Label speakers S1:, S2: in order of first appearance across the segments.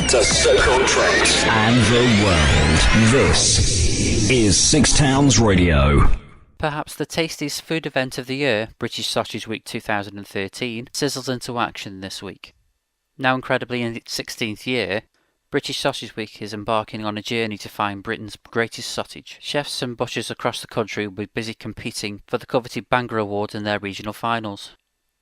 S1: to so-called trends and the world. This is 6towns Radio.
S2: Perhaps the tastiest food event of the year, British Sausage Week 2013, sizzles into action this week. Now incredibly in its 16th year, British Sausage Week is embarking on a journey to find Britain's greatest sausage. Chefs and butchers across the country will be busy competing for the coveted Bangor Award in their regional finals.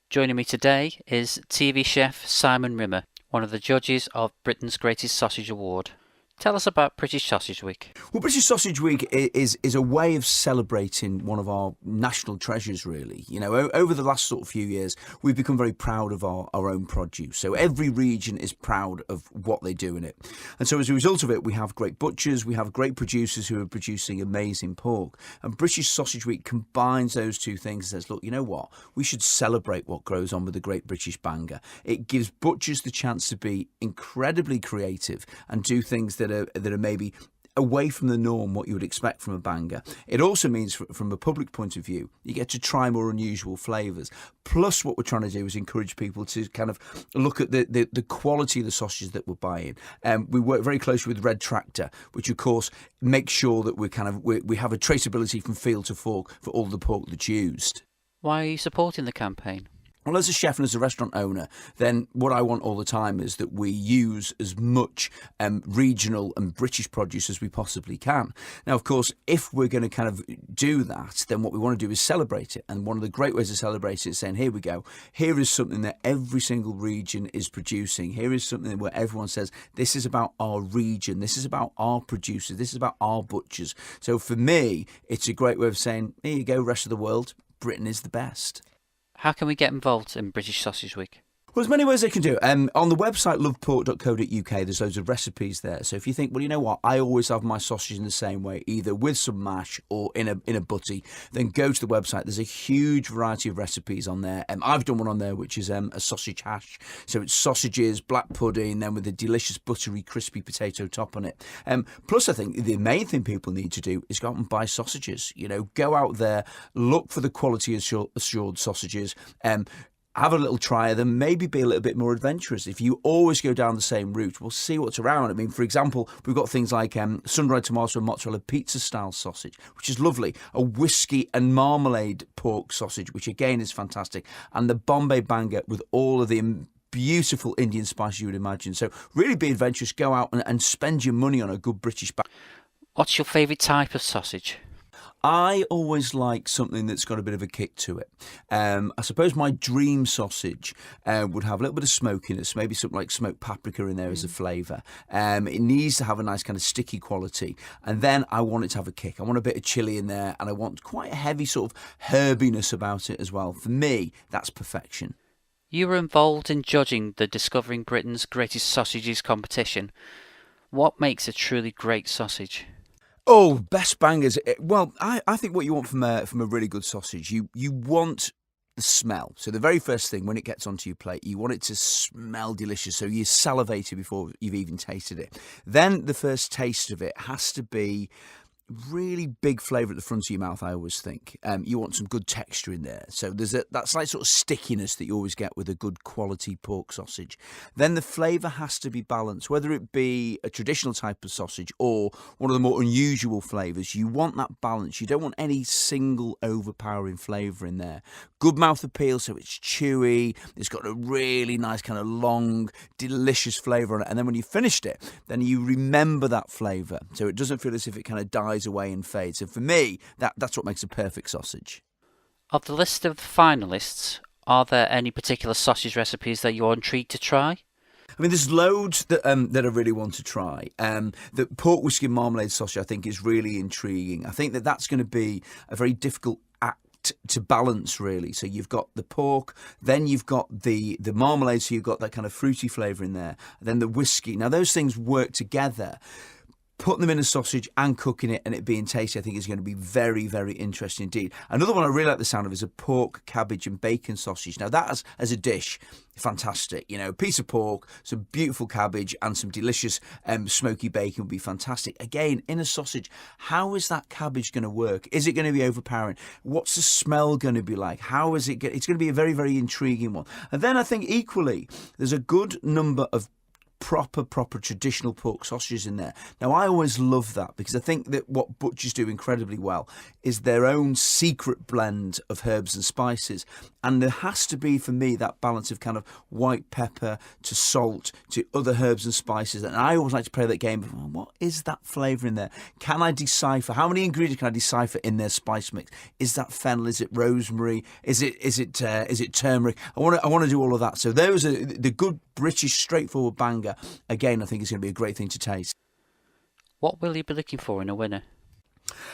S2: Joining me today is TV chef Simon Rimmer, one of the judges of Britain's Greatest Sausage Award. Tell us about British Sausage Week.
S3: Well, British Sausage Week is a way of celebrating one of our national treasures, really. You know, over the last sort of few years, we've become very proud of our own produce. So every region is proud of what they do in it. And so as a result of it, we have great butchers, we have great producers who are producing amazing pork. And British Sausage Week combines those two things and says, look, you know what? We should celebrate what grows on with the Great British Bangor. It gives butchers the chance to be incredibly creative and do things that are maybe away from the norm, what you would expect from a banger. It also means, from a public point of view, you get to try more unusual flavours. Plus, what we're trying to do is encourage people to kind of look at the quality of the sausages that we're buying. We work very closely with Red Tractor, which of course makes sure that we have a traceability from field to fork for all the pork that's used.
S2: Why are you supporting the campaign?
S3: Well, as a chef and as a restaurant owner, then what I want all the time is that we use as much regional and British produce as we possibly can. Now, of course, if we're going to kind of do that, then what we want to do is celebrate it. And one of the great ways to celebrate it is saying, here we go. Here is something that every single region is producing. Here is something where everyone says, this is about our region. This is about our producers. This is about our butchers. So for me, it's a great way of saying, here you go, rest of the world. Britain is the best.
S2: How can we get involved in British Sausage Week?
S3: Well, there's many ways they can do it. On the website lovepork.co.uk, there's loads of recipes there. So if you think, well, you know what, I always have my sausage in the same way, either with some mash or in a butty, then go to the website. There's a huge variety of recipes on there. I've done one on there, which is a sausage hash. So it's sausages, black pudding, then with a delicious buttery, crispy potato top on it. Plus, I think the main thing people need to do is go out and buy sausages. You know, go out there, look for the quality assured sausages. Have a little try of them, maybe be a little bit more adventurous. If you always go down the same route, we'll see what's around. I mean, for example, we've got things like sun-dried tomato and mozzarella pizza-style sausage, which is lovely. A whiskey and marmalade pork sausage, which again is fantastic. And the Bombay Bangor with all of the beautiful Indian spices you would imagine. So really be adventurous. Go out and spend your money on a good British bang.
S2: What's your favourite type of sausage?
S3: I always like something that's got a bit of a kick to it. I suppose my dream sausage would have a little bit of smokiness, maybe something like smoked paprika in there as a flavour. It needs to have a nice kind of sticky quality. And then I want it to have a kick. I want a bit of chilli in there, and I want quite a heavy sort of herbiness about it as well. For me, that's perfection.
S2: You were involved in judging the Discovering Britain's Greatest Sausages competition. What makes a truly great sausage?
S3: Oh, best bangers. Well, I think what you want from a really good sausage, you want the smell. So the very first thing when it gets onto your plate, you want it to smell delicious. So you salivate it before you've even tasted it. Then the first taste of it has to be really big flavour at the front of your mouth, I always think. You want some good texture in there. So there's that slight sort of stickiness that you always get with a good quality pork sausage. Then the flavour has to be balanced, whether it be a traditional type of sausage or one of the more unusual flavours. You want that balance. You don't want any single overpowering flavour in there. Good mouth appeal, so it's chewy. It's got a really nice kind of long, delicious flavour on it. And then when you've finished it, then you remember that flavour. So it doesn't feel as if it kind of dies away and fades. So for me, that's what makes a perfect sausage.
S2: Of the list of the finalists, are there any particular sausage recipes that you're intrigued to try?
S3: I mean, there's loads that I really want to try. The pork whiskey and marmalade sausage, I think, is really intriguing. I think that's going to be a very difficult act to balance, really. So you've got the pork, then you've got the marmalade, so you've got that kind of fruity flavour in there, then the whiskey. Now, those things work together. Putting them in a sausage and cooking it and it being tasty, I think is going to be very, very interesting indeed. Another one I really like the sound of is a pork, cabbage and bacon sausage. Now that as a dish, fantastic. You know, a piece of pork, some beautiful cabbage and some delicious smoky bacon would be fantastic. Again, in a sausage, how is that cabbage going to work? Is it going to be overpowering? What's the smell going to be like? How is it? It's going to be a very, very intriguing one. And then I think equally, there's a good number of proper traditional pork sausages in there. Now, I always love that because I think that what butchers do incredibly well is their own secret blend of herbs and spices. And there has to be, for me, that balance of kind of white pepper to salt to other herbs and spices. And I always like to play that game of, well, what is that flavour in there? Can I decipher? How many ingredients can I decipher in their spice mix? Is that fennel? Is it rosemary? Is it turmeric? I want to do all of that. So those are the good British straightforward banger. Again, I think it's going to be a great thing to taste.
S2: What will you be looking for in a winner?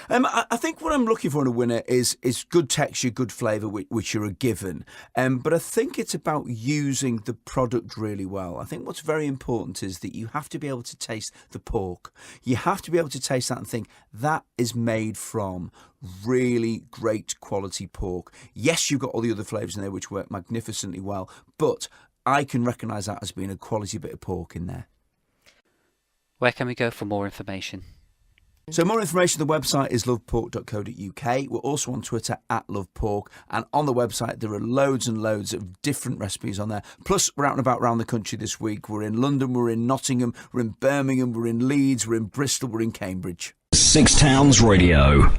S3: I think what I'm looking for in a winner is good texture, good flavour, which are a given. But I think it's about using the product really well. I think what's very important is that you have to be able to taste the pork. You have to be able to taste that and think that is made from really great quality pork. Yes, you've got all the other flavours in there which work magnificently well, but I can recognise that as being a quality bit of pork in there.
S2: Where can we go for more information?
S3: So more information, the website is lovepork.co.uk. We're also on Twitter @lovepork, and on the website there are loads and loads of different recipes on there. Plus, we're out and about around the country this week. We're in London, we're in Nottingham, we're in Birmingham, we're in Leeds, we're in Bristol, we're in Cambridge.
S1: 6 Towns Radio.